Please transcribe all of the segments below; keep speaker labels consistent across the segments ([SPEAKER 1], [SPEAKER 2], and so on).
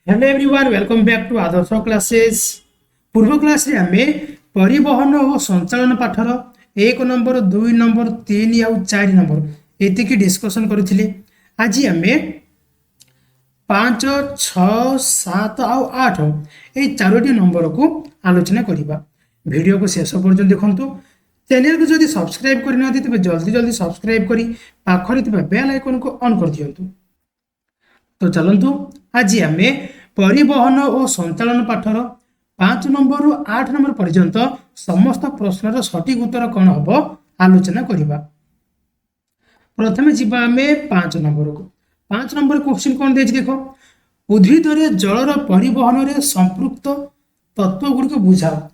[SPEAKER 1] Hello everyone welcome back to Adarsh classes. पूर्व class रे आमे परिवहन और संचालन पाठर 1 नंबर 2 नंबर 3 आउ 4 नंबर एतिकी डिस्कशन करथिले। आज आमे 5 6 7 आउ 8 ए चारोटी नंबर को आलोचना करिबा। वीडियो को शेष पर्यंत देखंतु। चैनल को जदि सब्सक्राइब करना तबे जल्दी जल्दी सब्सक्राइब करी पाखरे थिबा बेल आइकन को ऑन कर दियंतु। तो चलतु आज आम परिवहन और संचालन पाठर 5 नंबर रु 8 नंबर पर्यंत समस्त प्रश्नर सठिक उत्तर कौन हम आलोचना करवा। प्रथम जीवा आम 5 नंबर को। 5 नंबर क्वेश्चन कौन दे देख, उद्भिद जलर परिवहन में संपृक्त तत्व गुड़िक बुझाओ।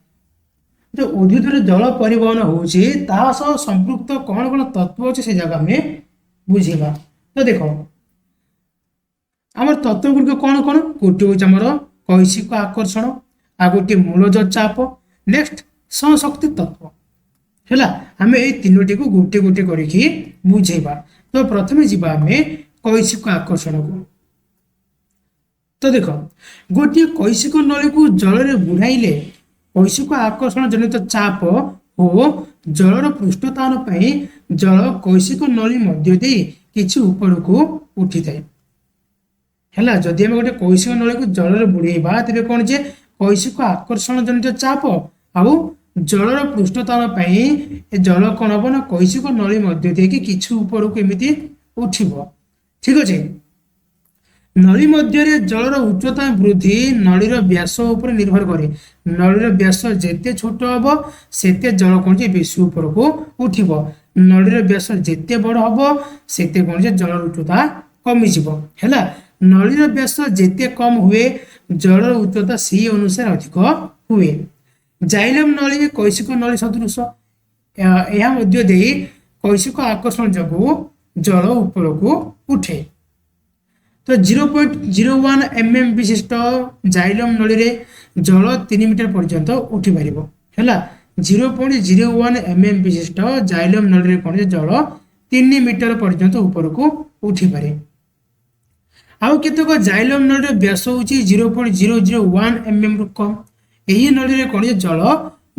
[SPEAKER 1] जो उद्भिद जल परिवहन हो संपृक्त कौन कौन तत्व अच्छे से जगह में बुझेगा। तो देख आमर तत्व गुड़िक कौन कौन, गोटे हूँ आमर कैशिक आकर्षण, आ गोटे मूलज चाप, नेक्स्ट सहशक्ति तत्व है। आम ये तीनोटी को गोटे गोटे करके बुझेबा। तो प्रथम जीवा आम कैशिक आकर्षण को। तो देख गोटे कैशिक नली को जल में बुड़ाइले कैशिक आकर्षण जनित चाप और जलर पृष्ठतान जल कैशिक नली मध्य दे किछि ऊपर को उठी थाए है। जदि आम गोटे कैशिक नली को जल बुड़ेबा तेरे कौन जे कैशिक आकर्षण जनित चाप आउ जलर पृष्ठतान जल कौन हम ना कैशिक नली मध्य दे किछि ऊपर को एमती उठिबो। ठीक अच्छे। नली मध्य जलर उच्चता वृद्धि नलीर व्यास उपर निर्भर करे। नलीर व्यास जेते छोट हम सेते जल कौन जे बेसी ऊपर को उठिबो। नलीर व्यास जेते बड़ हम सेते कौन जे जलर उच्चता कमी जिवो हैला। नलीर व्यास जेते कम हुए जलर उच्चता सी अनुसार अधिक हुए। जाइलम नली कैशिक नली सदृश यह मध्य दे कैशिक आकर्षण जगु जल ऊपर को उठे। तो 0.01 mm विशिष्ट जाइलम नली रे जल 3 मीटर पर्यंत उठी पारिबो हैला। 0.01 mm विशिष्ट जाइलम नली रे कोन जल 3 मीटर पर्यंत ऊपर को उठी पारे। आउ केतक जाइलम नली रे व्यास होची 0.001 mm रु कम। एही नली रे कोन जल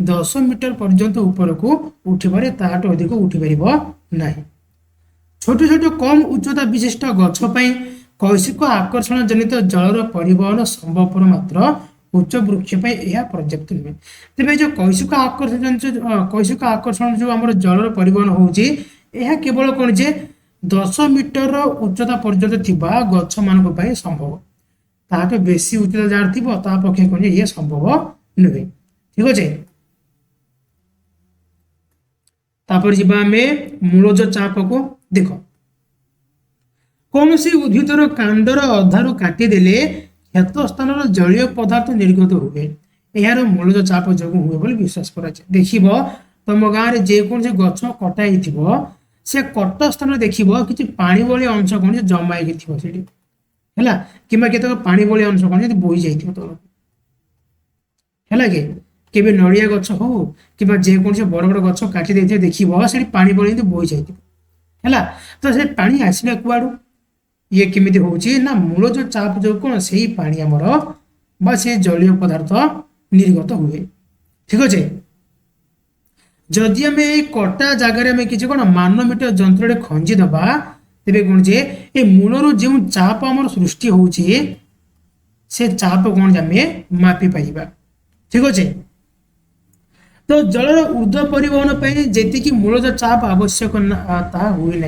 [SPEAKER 1] 10 मीटर पर्यंत ऊपर को उठी पारे, ताहाटो अधिक उठी पारिबो नाही। छोट छोट कम उच्चता विशिष्ट गछ पई कैशिक आकर्षण जनित जलर परिवहन संभवपर मात्र उच्च वृक्ष यह पर्याप्त नुहे। तेज जो कैशिक आकर्षण जो आम जलर परिवहन होची यह केवल कौन जे 10 मीटर उच्चता पर्यंत थिबा गछ मानक पई संभव। ताहाटे बेसी उच्चता जार थिबो ता पक्षे कौन ये संभव नुहे। ठीक अच्छे। तापर जीवा हमें मूलज चाप को। देख कौन सी उद्भिदर कांडर अधारु काटिदेले क्षत स्थान जलीय पदार्थ निर्गत हुए, यार मूलज चाप जो हुए बोली विश्वास करा। देखिब तुम गाँव में जेकोसी गछ कटाई से कट स्थान देखिब कि पानी भली अंश कौन जमाई थी है कि पानी भली अंश कौन बोही जाइए तल है कि नड़िया गछ हो कि जेकोसी बड़ बड़ गछ काटी देखिब से पानी भली बोही जाइए है। तो से पानी आसला कुआड़ू ये केमिति होची ना मूलज चाप जो कौन से पानी आमर बा से जलीय पदार्थ निर्गत हुए। ठीक अच्छे। जदि आम कटा जगार किसी कौन मानोमीटर जंत्र खंजी दबा तेरे कौन जे ए मूलर जो चाप आमर सृष्टि होची से चाप कौन आम मापी पाइबा। ठीक अच्छे। तो जलर ऊर्ध्व परिवहन जी मूलज चाप आवश्यक ता हुए ना।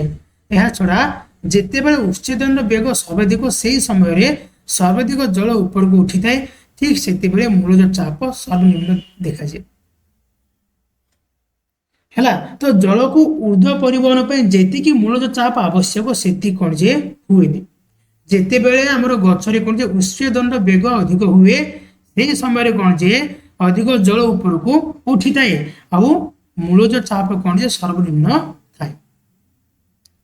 [SPEAKER 1] यह छड़ा जिते बड़े उच्छेदन बेग सर्वाधिक से समय सर्वाधिक जल ऊपर को उठी थाए ठीक से मूलज चाप सर्वनिम्न देखा जाए है। तो जल को ऊर्ध्व परिवहन जी मूलज चाप आवश्यक से कौन जे हुए जिते बड़े आमर गचरे कौन जे उच्छेदन बेग अधिक हुए से समय कौन जे अधिक जल ऊपर को उठी थाए आउ मूलज चाप कौन जे सर्वनिम्न थाए।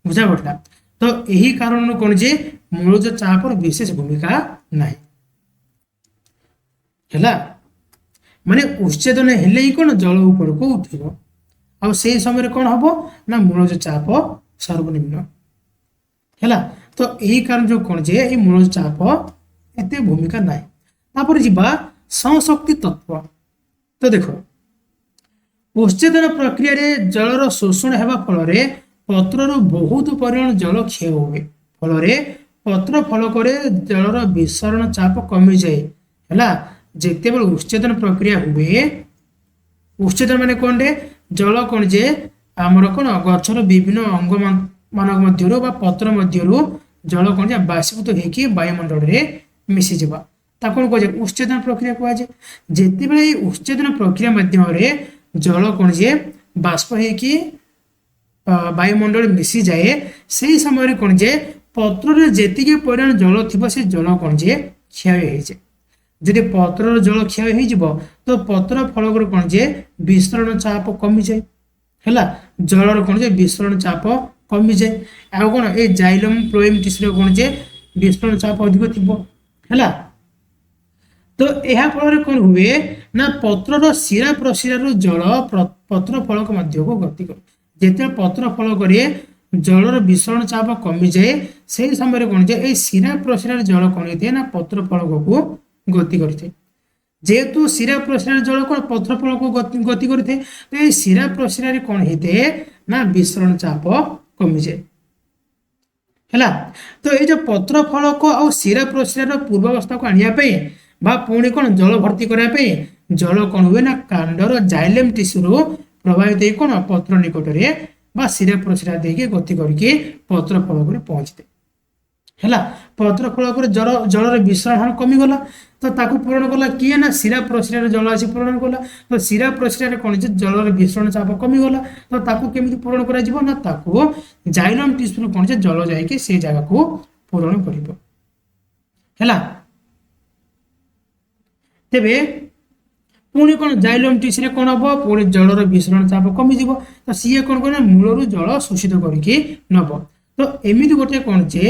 [SPEAKER 1] बुझा पड़ा। तो यही कारण कौन जे मूलज चाप विशेष भूमिका नहीं है। माने उच्छेदन हेले ही कौन जल ऊपर को उठिबो आ से समय कौन हम ना मूलज चाप सर्वनिम्न है। तो यही कारण जो कौन जे मूलज चाप एते भूमिका ना। तापर जीवा सहशक्ति तत्व। तो देख उच्छेदन प्रक्रिया रे जलर शोषण हेबा फल रे पत्रर बहुत परिमाण जल क्षय हुए फल पत्र फलक जलर विसरण चाप कमी जाए है जिते बड़े उच्छेदन प्रक्रिया हुए उच्छेदन माने कौन रे जल कौन जे आमर कौन गचर विभिन्न अंग मान मध्य पत्र मध्य जल कौन जे बाष्पीभूत होकर वायुमंडल में मिसी जावा कौन कह उच्छेदन प्रक्रिया कहुए जिते बड़े उच्छेदन प्रक्रिया माध्यम जल कौन जे बाष्प वायुमंडल मिसी जाए से समय कौन जे पत्र जी परिमाण जल थी से जल कौन जे क्षय हो जाए जदि पत्र जल क्षय हो तो पत्र फलक कौन जे विसरण चाप कमी जाए है जलर कौन जे विसरण चाप कमी जाए आ कौन ये जाइलम फ्लोएम टिश्यू कौन जे विसरण चाप अधिक थी है तो यह फल कौन हुए ना पत्रर शिरा प्रशिरा जल पत्र फलक मध्य को गति कर जिते पत्र फलक जलर विसरण चाप कमी जाए से समय कौन जे शिरा प्रशिरा जल कौन होते ना पत्र फलक को गति करते जेहेतु शिरा प्रशिरा जल कौन पत्र फलक को गति करते तो ये शिरा प्रशिरा कौन होते ना विसरण चाप कमी जाए है तो ये जो पत्र फलक और शिरा प्रशिरा पूर्वावस्था को आने पुणी कौन जल भर्ती करने जल कौन हुए ना कांडर जाइलेम टिश्यू प्रभावित कौन पत्र निकट में शिरा प्रशिरा देके गति करके पत्र फलक पहुंचते है पत्र फलक जल जलर विसरण कमीगला तो ताकू पूरण कला किए ना शिरा प्रशिरा जल आसी पूरण कला तो शिरा प्रशिरा कौन जलर विसरण चाप कमीगला तो ताकू केमिति पूरण करा जिवो ना ताकू जाइलम टिश्यू कौन जल जाइके से जगह को पूरण करिवो है तेबे पुणी कौन जाइलम टिश्यू कौन हम पुणी जलर विसरण चाप कमिज तो सी कौन कर मूलर जल शोषित करके नब तो एमती गोटे कौन जे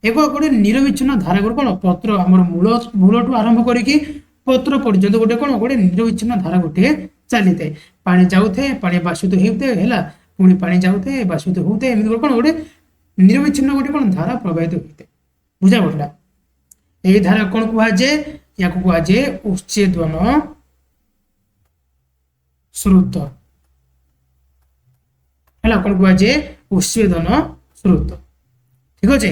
[SPEAKER 1] एक गोटे निरविच्छिन्न धारा कौन पत्र आम मूल ठू आरंभ करके पत्र पर्यंत गोटे कौन गोटे निरविच्छिन्न धारा गोटे चली था पानी जाऊे पानी बाष्पित होते है पुणी पानी जाऊे बाष्पित होते एमती कौन गोटे निरविच्छिन्न गोटे कौन धारा प्रभावित होते बुझा पड़ा यही धारा कौन कहुए या कहुए उच्छेदन स्रोत है कौन कहुए उच्छेदन स्रोत ठीक अच्छे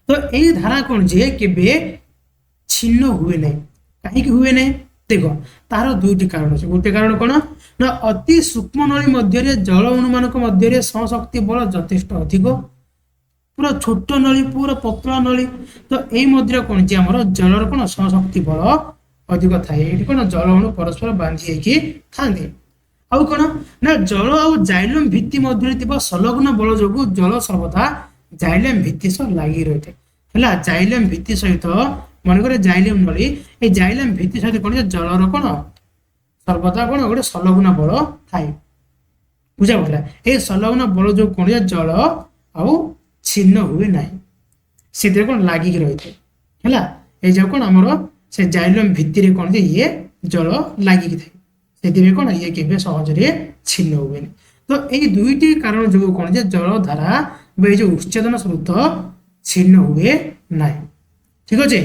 [SPEAKER 1] तो यही धारा कौन जे केबे छिन्न हुए नहीं कहीं हुए नहीं देख तार दुईटी कारण अच्छे गोटे कारण कौन ना अति सूक्ष्म नली मध्य जल अणु मानक मध्य सहशक्ति बल यथेष्ट अधिक पूरा छोट नली पूरा पतला नली तो यही मध्य कौन जे आमर जलर कौन सहशक्ति बल अधिक थाए ये कौन जल अणु परस्पर बांधी था आउ कौन ना जल आउ जाइलम भित्ति मध्य संलग्न बल जो जल सर्वदा जाइलम भित्ति सह लगी रही है जाइलम भित्ति सहित मनकर जाइलम नली ये जाइलम भित्ति सहित कौन जलर कौन सर्वदा कौन गोटे संलग्न बल थाए बुझा पड़ा ये संलग्न बल जो कौन जल आउ छिन्न हुए ना से कौन लगिक रही है ये जो कौन आमर से जाइलम भित्ति कौन जे ये जल लगिक थाए से कौन ये के सहजरे छिन्न हुए तो ये दुईटी कारण जो कौन जे जल धारा जो उच्छेदन स्रोत छिन्न हुए ना ठीक अच्छे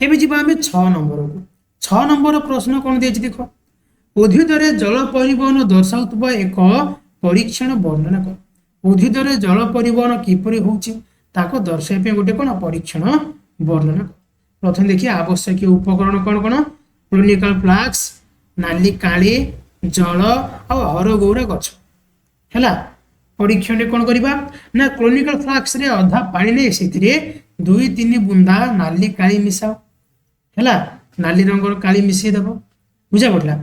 [SPEAKER 1] एवं जी आम 6 नंबर को 6 नंबर प्रश्न कौन दिए देख उद्भिद जल परिवहन दर्शाऊा एक परीक्षण वर्णना कर उद्भिद जल परिवहन किपरि होउछि ताको दर्शाइबे गोटे कौन परीक्षण वर्णना कर प्रथम देखिए आवश्यक उपकरण कौन कौन क्लिनिकल फ्लास्क नाली काली जल और हरगौरा गछ है परीक्षण कौन करवा ना क्लिनिकल फ्लास्क रे अधा पानी नहीं से 2-3 बुंदा नाली काली मिसाओ है नाली रंग काली मिसई देव बुझा पड़ा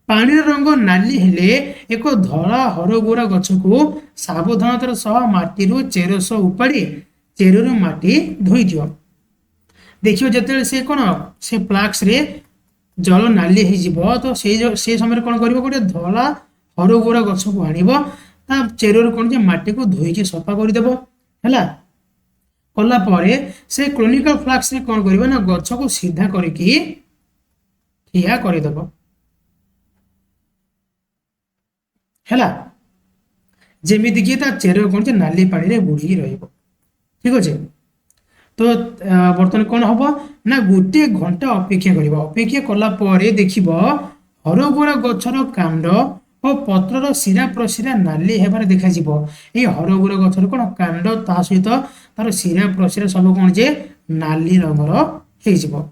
[SPEAKER 1] पानी रंग नाली हेले एक धला हरगौरा गछ को सावधानतार सह माटी चेर सह उपाड़ी चेर माटी धोई दियो देखियो जते से कौन से फ्लास्क रे जल नाली हो तो से समय कौन कर गोटे धला हरगौरा गछ को आण चेर कौन जे माटी को धोईकी सफा करदेव है कलापर से क्लिनिकल फ्लास्क रे कौन कर ना गछ को सीधा करके ठिया करदेव है जमीक चेर कौन जे नाली पानी रे बुड़ी ठीक अच्छे तो बर्तमान कौन हम ना गोटे घंटा अपेक्षा कर अपेक्षा कला देखिब हरगौरा गछर कांड और पत्रर शिरा प्रशिरा नाली हेबार देखा ये हरगौरा गछर कौन कांड ता सहित तार शिरा प्रशिरा सब कौन जे नाली रंगर हो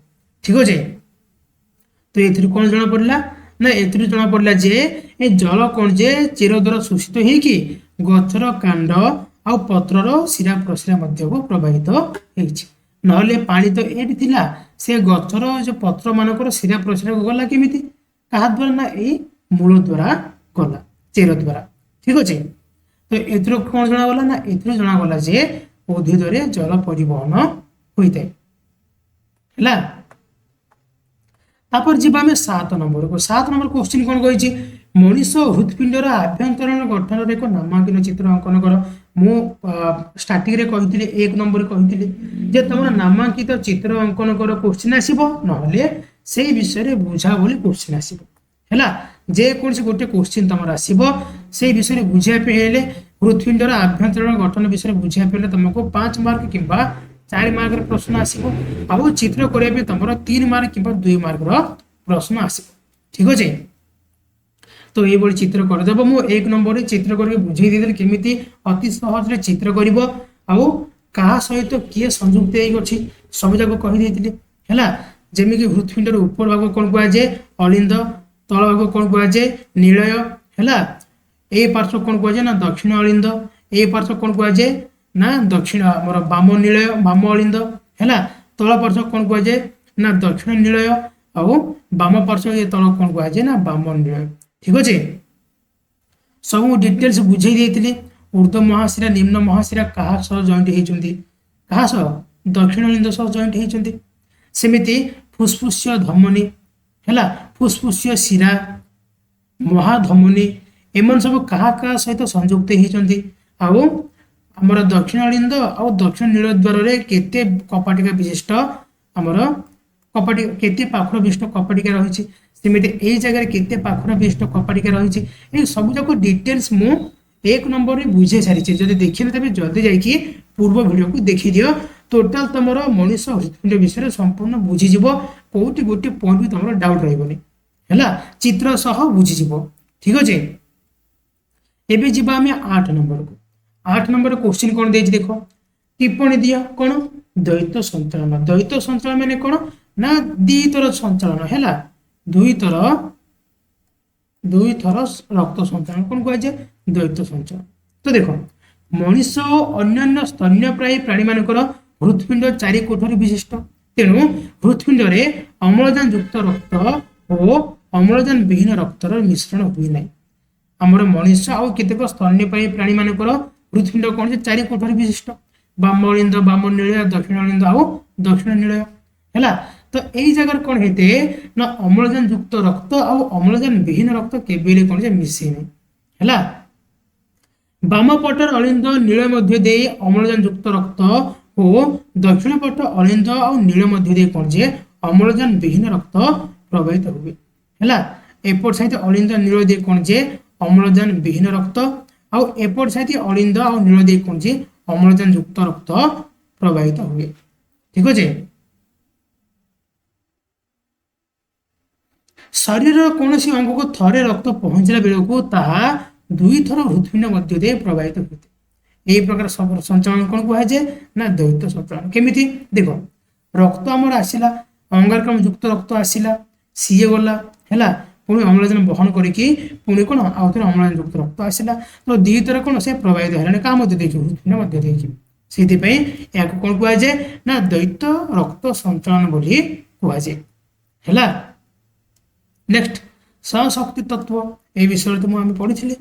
[SPEAKER 1] ठीक अच्छे। तो ये कौन जना पड़ा ना ए जना पड़ा जे ए जल कौन जे चेर द्वारा शोषित होगी गछर कांड आ पत्रर शिरा प्रशिरा मध्य को प्रभावित होगी नहले पानी तो ये थिला से गछर जो पत्र मानकर शिरा प्रशिरा को गला केमिति कहा द्वारा ना ये मूल द्वारा गला चेर द्वारा ठीक अच्छे। तो एथर कौन जना गला ना एथर जना गला जे उद्भिद में जल परिवहन होता है। तापर जीवा में 7 नंबर को 7 नंबर क्वेश्चन कौन कही मनीष हृदपिंडर आभ्यंतरण गठन एक नामांकन चित्र अंकन कर मु स्टार्टिंग रे कही 1 नंबर कही जे तुम नामांकित चित्र अंकन कर क्वेश्चन आसीबो नहले से विषय रे बुझा बोली क्वेश्चन आसीबो हैला जे कौन से गोटे क्वेश्चन तुम आसीबो से विषय रे बुझा पे हेले हृदपिंडर आभ्यंतरण गठन विषय बुझा पे तुमको 5 मार्क किंबा 4 मार्क प्रश्न आसीबो आउ चित्र करबे तुमरो 3 मार्क किंबा 2 मार्क रो प्रश्न आसीबो ठीक अछि। तो ये बड़ी चित्र कर देबो मु 1 नंबर रे चित्र करके बुझाई देदल केमिति अति सहज रे चित्र करबो आउ कहा सहित किए संयुक्त हेइ अछि सब जगह कहि देतिले हैला जेमि कि हृदपिंडर ऊपर भाग कोन कुआ जे अलिंद तळ भाग कोन कुआ जे नीलय हैला ए पार्श्व कोन कुआ जे ना दक्षिण अलिंद ए पार्श्व कोन कुआ जे ना दक्षिण हमर बाम नीलय बाम अलिंद हैला तळ पार्श्व कोन कुआ जे ना दक्षिण नीलय आउ बाम पार्श्व ये तळ कोन कुआ जे ना बाम नीलय ठीक अच्छे। सब डिटेल्स बुझे देते ऊर्ध्व महाशिरा निम्न महाशिरा क्या सह जॉइंट होती क्या सह दक्षिण लिंग सह जॉइंट होती सेमिति फुस्फुस्य धमनी है फुस्फुस्य शिरा महाधमनी एम सब क्या सहित संयुक्त होती आमर दक्षिण लिंग आ दक्षिण नील द्वार केते कपाटिका विशिष्ट आमर कपाटी केते पाखुड़ विशिष्ट कपाटिका रही सेमिति ए जगह केते पाखुड़ विशिष्ट कपाटिका रही ए सब जाक डिटेल्स मु 1 नंबर रे बुझे सारी जदि देखिले तबे जल्दी जाइए पूर्व वीडियो को देखि दियो टोटल तुमर मनीष हृदपिंड विषय संपूर्ण बुझी जिवो कोठी गोटे पॉइंट भी तुमर डाउट रहबनी हैला चित्र सह बुझी जिवो ठीक अछि। एबे जिबा हमें 8 नंबर को 8 नंबर क्वेश्चन कोन देछि देखो टिप्पणी दिया कोन द्वैत संचालन माने कोन ना दी तरह संचालन हैला दुई थर रक्त संचालन कौन कहुए द्वैत संचालन। तो देख मनीष अन्य स्तन्यप्रायी प्राणी मानकर हृदपिंड 4 कोठरी विशिष्ट तेणु हृदपिंड में अम्लजान युक्त रक्त और अम्लजान विहीन रक्तर मिश्रण हुए ना आमर मनीष आउ केतेक स्तन्यप्रायी प्राणी मानकर हृदपिंड कौन 4 कोठरी विशिष्ट बाम अलिंद बाम नीलय दक्षिण अलिंद आउ दक्षिण नीलय है। तो यही जगह कौन होते ना अम्लजान युक्त रक्त और अम्लजान विहीन रक्त केबेले कौन जे मिसेनी हैला बाम पटर अलिंद नील मध्य दे अम्लजान युक्त रक्त और दक्षिण पट अलिंद और नील मध्य दे कौन जे अम्लजान विहीन रक्त प्रवाहित हुए हैला एपट साइड अलिंद नील दे कौन जे अम्लजान विहीन रक्त और एपट साइड अलिंद और नील दे कौन जे अम्लजान युक्त रक्त प्रवाहित हुए ठीक अच्छे। शरीर कौन अंग को थरे रक्त पहुंचला बेलू ताहा 2 थर हृदपिंड मध्य दे प्रवाहित होते यही प्रकार संचालन कौन कहुए ना द्वैत संचालन केमिति देख रक्त आमर आसला अंगारकाम्ल युक्त रक्त आसला सीए गला है पुणी अम्लजान बहन करके पुणी कौन आउ थे अम्लजान युक्त रक्त आसला तो 2 थर कौन से प्रवाहित है क्या मध्य देखिए हृदपिंड मध्य देखिए से कौन कहुए ना द्वैत रक्त संचालन बोली कहुए है। नेक्स्ट सहशक्ति तत्व ए विषय तो मुझे पढ़ी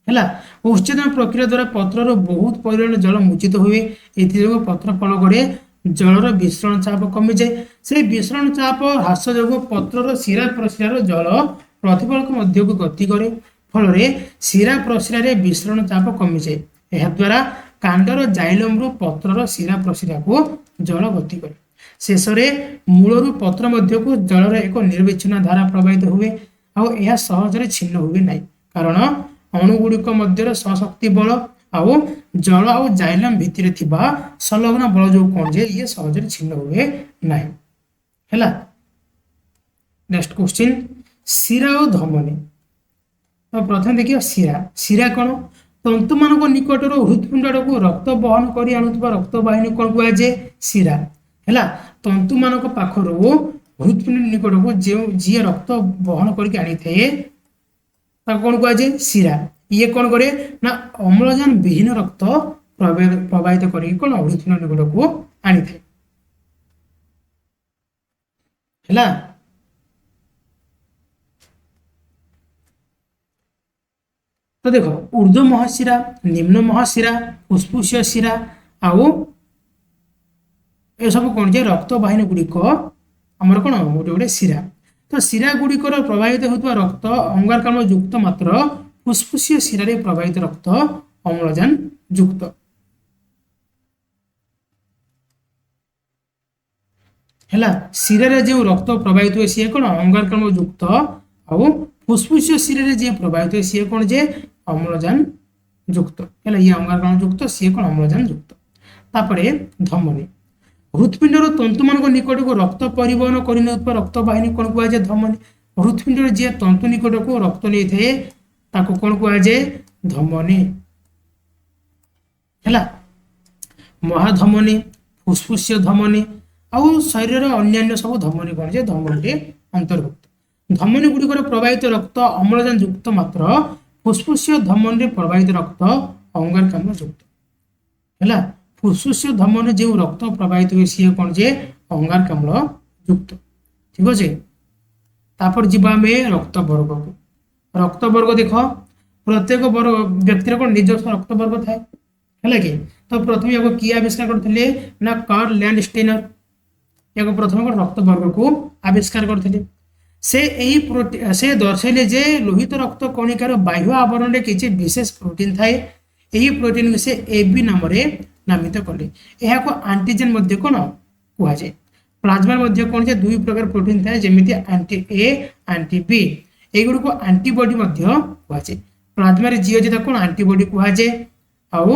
[SPEAKER 1] है उच्छेदन प्रक्रिया द्वारा पत्र बहुत परिमाण जल मुचित हुए एथि पत्र फलक जलर विसरण चाप कमी जाए से विसरण चाप ह्रास जो पत्र शिरा प्रशिरार जल प्रतिफलक मध्य को गति करे फल शिरा प्रशिरार विसरण चाप कमी जाए यह द्वारा कांडर जाइलम रु पत्र शिरा प्रशिरा को जल गति करे शेष मूलरू पत्र मध्य को जलर एक निर्विच्छिन्न धारा प्रवाहित हुए और यह सहजरे छिन्न हुए ना कारण अणुगुड़िक मध्य सहशक्ति बल ଆଉ ଜଳ ଆଉ ଜାଇଲମ୍ ଭିତରେ ଥିବା ସଂଲଗ୍ନ ବଳ ଯୋଉ କଣ ଯେ ଇଏ ସହଜରେ ଛିନ୍ନ ହୁଏ ନାହିଁ ହେଲା। ନେକ୍ସଟ क्वेश्चन ଶିରା ଓ ଧମନୀ। ତ ପ୍ରଥମେ ଦେଖିବା ଶିରା। ଶିରା କଣ? ତନ୍ତୁମାନଙ୍କ ନିକଟରୁ ହୃତ୍ପିଣ୍ଡ ଆଡକୁ ରକ୍ତ ବହନ କରି ଆଣୁଥିବା ରକ୍ତବାହିନୀ କଣ କୁହାଯାଏ? ଶିରା ହେଲା। ତନ୍ତୁମାନଙ୍କ ପାଖରୁ ହୃତ୍ପିଣ୍ଡ ନିକଟକୁ ଯେଉଁ ଯିଏ ରକ୍ତ ବହନ କରିକି ଆଣିଥାଏ ତାକୁ କଣ କୁହାଯାଏ? ଶିରା। ଇଏ କଣ କରେ ନା ଅମ୍ଳଜାନ ବିହୀନ ରକ୍ତ ପ୍ରବାହିତ କରିକି କଣ ହୃତ୍ପିଣ୍ଡ ନିକଟକୁ ଆଣିଥାଏ ହେଲା। ତ ଦେଖ ঊର୍ଧ୍ୱ ମହାଶିରା, ନିମ୍ନ ମହାଶିରା, ଫୁସଫୁସିୟ ଶିରା ଆଉ ଏସବୁ କଣ ଯେ ରକ୍ତ ବାହିନୀ ଗୁଡିକ ଆମର କଣ ଗୋଟେ ଗୋଟେ ଶିରା। ତ ଶିରା ଗୁଡିକର ପ୍ରବାହିତ ହେଉଥିବା ରକ୍ତ ଅଙ୍ଗାରକାମ୍ଳ ଯୁକ୍ତ ମାତ୍ର ଫୁସଫୁସିୟ ଶିରାରେ ପ୍ରବାହିତ ରକ୍ତ ଅମ୍ଳଜାନ ଯୁକ୍ତ ହେଲା। ଶିରାରେ ଯେଉଁ ରକ୍ତ ପ୍ରବାହିତ ହୁଏ ସିଏ କଣ ଅଙ୍ଗାରକାମ୍ଳ ଯୁକ୍ତ ଆଉ ଫୁସଫୁସିୟ ଶିରାରେ ଯିଏ ପ୍ରବାହିତ ହୁଏ ସିଏ କଣ ଯେ ଅମ୍ଳଜାନ ଯୁକ୍ତ ହେଲା। ଇଏ ଅଙ୍ଗାରକାମ୍ଳ ଯୁକ୍ତ ସିଏ କଣ ଅମ୍ଳଜାନ ଯୁକ୍ତ। ତାପରେ ଧମନୀ। ହୃତ୍ପିଣ୍ଡର ତନ୍ତୁମାନଙ୍କ ନିକଟକୁ ରକ୍ତ ପରିବହନ କରିନେଉଥିବା ରକ୍ତବାହିନୀ କଣ କୁହାଯାଏ? ଧମନୀ। ହୃତ୍ପିଣ୍ଡର ଯିଏ ତନ୍ତୁ ନିକଟକୁ ରକ୍ତ ନେଇଥାଏ ତାକୁ କଣ କୁହାଯାଏ? ଧମନୀ ହେଲା। ମହାଧମନୀ, ଫୁସଫୁସିୟ ଧମନୀ ଆଉ ଶରୀରର ଅନ୍ୟାନ୍ୟ ସବୁ ଧମନୀ କଣ ଯେ ଧମନୀରେ ଅନ୍ତର୍ଭୁକ୍ତ। ଧମନୀ ଗୁଡିକର ପ୍ରବାହିତ ରକ୍ତ ଅମ୍ଳଜାନ ଯୁକ୍ତ ମାତ୍ର ଫୁସଫୁସିୟ ଧମନୀରେ ପ୍ରବାହିତ ରକ୍ତ ଅଙ୍ଗାରକାମ୍ଳ ଯୁକ୍ତ ହେଲା। ଫୁସଫୁସିୟ ଧମନୀ ଯେଉଁ ରକ୍ତ ପ୍ରବାହିତ ହୁଏ ସିଏ କଣ ଯେ ଅଙ୍ଗାରକାମ୍ଳ ଯୁକ୍ତ ଠିକ ଅଛି। ତାପରେ ଯିବା ଆମେ ରକ୍ତ ବର୍ଗକୁ। ରକ୍ତ ବର୍ଗ ଦେଖ ପ୍ରତ୍ୟେକ ବର୍ଗ ବ୍ୟକ୍ତିର କଣ ନିଜସ୍ୱ ରକ୍ତ ବର୍ଗ ଥାଏ ହେଲା କି। ତ ପ୍ରଥମେ ୟାକୁ କିଏ ଆବିଷ୍କାର କରିଥିଲେ ନା କାର୍ଲ ଲ୍ୟାଣ୍ଡଷ୍ଟେନର ୟାକୁ ପ୍ରଥମେ କଣ ରକ୍ତ ବର୍ଗକୁ ଆବିଷ୍କାର କରିଥିଲେ। ସେ ଦର୍ଶାଇଲେ ଯେ ଲୋହିତ ରକ୍ତ କଣିକାର ବାହ୍ୟ ଆବରଣରେ କିଛି ବିଶେଷ ପ୍ରୋଟିନ୍ ଥାଏ। ଏହି ପ୍ରୋଟିନକୁ ସେ AB ନାମରେ ନାମିତ କଲେ। ଏହାକୁ ଆଣ୍ଟିଜେନ୍ ମଧ୍ୟ କଣ କୁହାଯାଏ। ପ୍ଲାଜମା ମଧ୍ୟ କଣ ଯେ ଦୁଇ ପ୍ରକାର ପ୍ରୋଟିନ୍ ଥାଏ ଯେମିତି ଆଣ୍ଟି A ଆଣ୍ଟି B ଏଗୁଡିକୁ ଆଣ୍ଟିବଡି ମଧ୍ୟ କୁହାଯାଏ। ପ୍ଲାଜମାରେ ଯିଏ ଅଛି ତାକୁ କଣ ଆଣ୍ଟିବଡି କୁହାଯାଏ। ଆଉ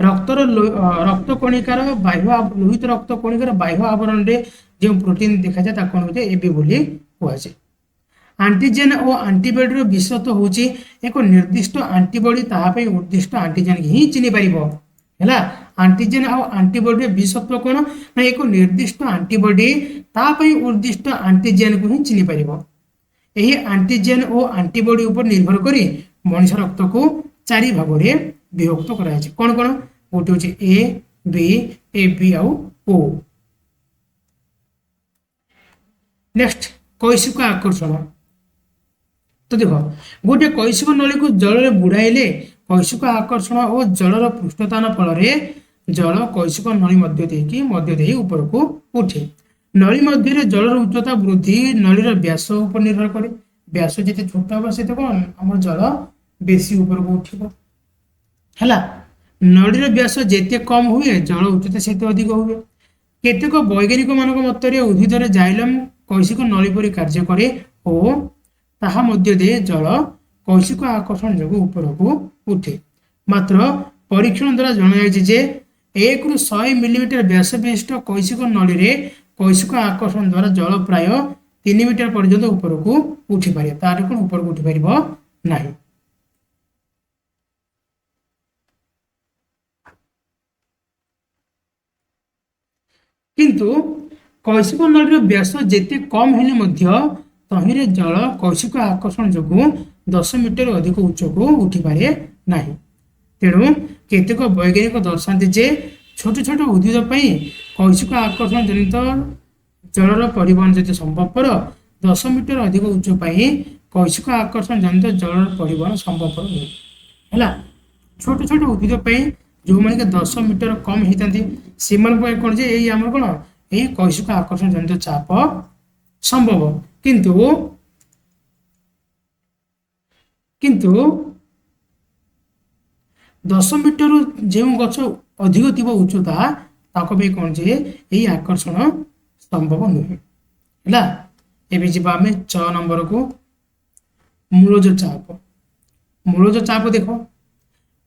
[SPEAKER 1] ରକ୍ତ କଣିକାର ବାହ୍ୟ ଲୋହିତ ରକ୍ତ କଣିକାର ବାହ୍ୟ ଆବରଣରେ ଯେଉଁ ପ୍ରୋଟିନ୍ ଦେଖାଯାଏ ତାକୁ କଣ କୁହାଯାଏ? AB ବୋଲି କୁହାଯାଏ। ଆଣ୍ଟିଜେନ୍ ଓ ଆଣ୍ଟିବଡିର ବିଶେଷତ୍ୱ ହେଉଛି ଏକ ନିର୍ଦ୍ଦିଷ୍ଟ ଆଣ୍ଟିବଡି ତାହା ପାଇଁ ଉଦ୍ଦିଷ୍ଟ ଆଣ୍ଟିଜେନ୍ ହିଁ ଚିହ୍ନି ପାରିବ ହେଲା। ଆଣ୍ଟିଜେନ୍ ଆଉ ଆଣ୍ଟିବଡିର ବିଶେଷତ୍ୱ କଣ ନା ଏକ ନିର୍ଦ୍ଦିଷ୍ଟ ଆଣ୍ଟିବଡି ତା ପାଇଁ ଉଦ୍ଦିଷ୍ଟ ଆଣ୍ଟିଜେନ୍କୁ ହିଁ ଚିହ୍ନି ପାରିବ। ଏହି ଆଣ୍ଟିଜେନ୍ ଓ ଆଣ୍ଟିବଡି ଉପରେ ନିର୍ଭର କରି ମଣିଷ ରକ୍ତକୁ ଚାରି ଭାଗରେ ବିଭକ୍ତ କରାଯାଇଛି। କଣ କଣ? ଗୋଟେ ହଉଛି A B AB ଆଉ O। ନେକ୍ସଟ କୈଶିକ ଆକର୍ଷଣ। ତ ଦେଖ ଗୋଟେ କୈଶିକ ନଳୀକୁ ଜଳରେ ବୁଡାଇଲେ କୈଶିକ ଆକର୍ଷଣ ଓ ଜଳର ପୃଷ୍ଠତାନ ଫଳରେ ଜଳ କୈଶିକ ନଳୀ ମଧ୍ୟ ଦେଇ ଉପରକୁ ଉଠେ। ନଳୀ ମଧ୍ୟରେ ଜଳର ଉଚ୍ଚତା ବୃଦ୍ଧି ନଳୀର ବ୍ୟାସ ଉପରେ ନିର୍ଭର କରେ। ବ୍ୟାସ ଯେତେ ଛୋଟ ହେବ ସେତେ କଣ ଆମର ଜଳ ବେଶୀ ଉପରକୁ ଉଠିବ ହେଲା। ନଳୀର ବ୍ୟାସ ଯେତେ କମ ହୁଏ ଜଳ ଉଚ୍ଚତା ସେତେ ଅଧିକ ହୁଏ। କେତେକ ବୈଜ୍ଞାନିକ ମାନଙ୍କ ମତରେ ଉଦ୍ଭିଦରେ ଜାଇଲମ୍ କୈଶିକ ନଳୀ ପରି କାର୍ଯ୍ୟ କରେ ଓ ତାହା ମଧ୍ୟ ଦେଇ ଜଳ କୈଶିକ ଆକର୍ଷଣ ଯୋଗୁଁ ଉପରକୁ ଉଠେ। ମାତ୍ର ପରୀକ୍ଷଣ ଦ୍ୱାରା ଜଣାଯାଇଛି ଯେ 1 ରୁ 100 ମିଲିମିଟର ବ୍ୟାସ ବିଶିଷ୍ଟ କୈଶିକ ନଳୀରେ କୈଶିକ ଆକର୍ଷଣ ଦ୍ୱାରା ଜଳ ପ୍ରାୟ 3 ମିଟର ପର୍ଯ୍ୟନ୍ତ ଉପରକୁ ଉଠିପାରେ। ତାର କଣ ଉପରକୁ ଉଠିପାରିବ ନାହିଁ। କିନ୍ତୁ କୈଶିକ ନଳୀର ବ୍ୟାସ ଯେତେ କମ ହେଲେ ମଧ୍ୟ ତହିଁରେ ଜଳ କୈଶିକ ଆକର୍ଷଣ ଯୋଗୁଁ 10 ମିଟର ଅଧିକ ଉଚ୍ଚକୁ ଉଠିପାରେ ନାହିଁ। ତେଣୁ କେତେକ ବୈଜ୍ଞାନିକ ଦର୍ଶାନ୍ତି ଯେ ଛୋଟ ଛୋଟ ଉଦ୍ଭିଦ ପାଇଁ କୈଶିକ ଆକର୍ଷଣ ଜନିତ ଜଳର ପରିବହନ ଯଦି ସମ୍ଭବପର 10 ମିଟର ଅଧିକ ଉଚ୍ଚ ପାଇଁ କୈଶିକ ଆକର୍ଷଣ ଜନିତ ଜଳର ପରିବହନ ସମ୍ଭବପର ନୁହେଁ ହେଲା। ଛୋଟ ଛୋଟ ଉଦ୍ଭିଦ ପାଇଁ ଯେଉଁମାନେ 10 ମିଟର କମ ହେଇଥାନ୍ତି ସେମାନଙ୍କ ପାଇଁ କଣ ଯେ ଏଇ ଆମର କଣ ଏଇ କୈଶିକ ଆକର୍ଷଣ ଜନିତ ଚାପ ସମ୍ଭବ। କିନ୍ତୁ 10 ମିଟର ଯେଉଁ ଗଛ ଅଧିକ ଥିବ ଉଚ୍ଚତା ତାଙ୍କ ପାଇଁ କଣ ଯେ ଏଇ ଆକର୍ଷଣ ସମ୍ଭବ ନୁହେଁ ହେଲା। ଏବେ ଯିବା ଆମେ 6 ନମ୍ବରକୁ ମୂଳଜ ଚାପ। ମୂଳଜ ଚାପ ଦେଖ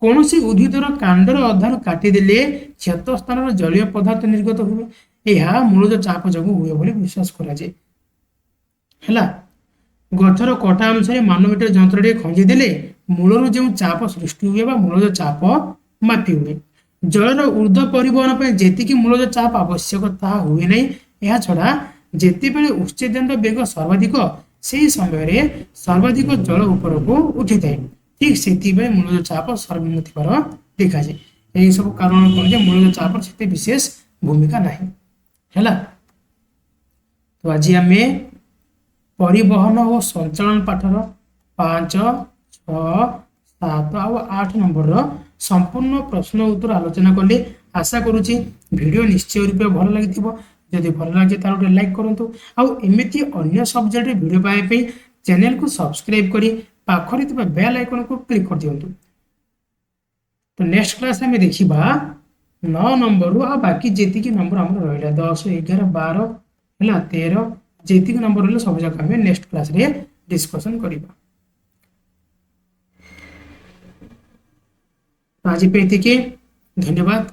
[SPEAKER 1] कौन सी उद्भिदर कांडर अधार काटिदेले क्षत स्थान जलीय पदार्थ निर्गत हुए यह मूलज चाप जो हुए बोली विश्वास करा जाए है गचर कटा अनुसार मानोमीटर जंत्र खंजीदेले मूलर जो चाप सृष्टि हुए मूलज चाप मापी हुए जलर ऊर्ध्व परिवहन पर जी मूलज चाप आवश्यक ता हुए नहीं यह छड़ा जितेबले उच्चेदन वेग सर्वाधिक से समय सर्वाधिक जल ऊपर को उठी थाए ठीक से मूलज चाप सर्वनिम्न थिबार देखा जाए यही सब कारण कौन मूलज चाप से विशेष भूमिका नहीं है तो आज आम परिवहन और संचालन पाठर 5, 6, 7 और 8 नंबर संपूर्ण प्रश्न उत्तर आलोचना कले आशा करुच्ची वीडियो निश्चय रूप भल लगी जदि भल लगे तो गोटे लाइक करूँ आमती अन्य सब्जेक्ट वीडियो पाइबा चैनल को सब्सक्राइब करी पाखरे बेल आइकन को क्लिक कर दिंतु तो नेक्स्ट क्लास में देखा 9 नंबर आ बाकी जी नंबर आम रहा 10, 11, 12 है 13 जी नंबर रहा सब जाक आम नेक्स्ट क्लास रे डिस्कसन करवा आज पे धन्यवाद।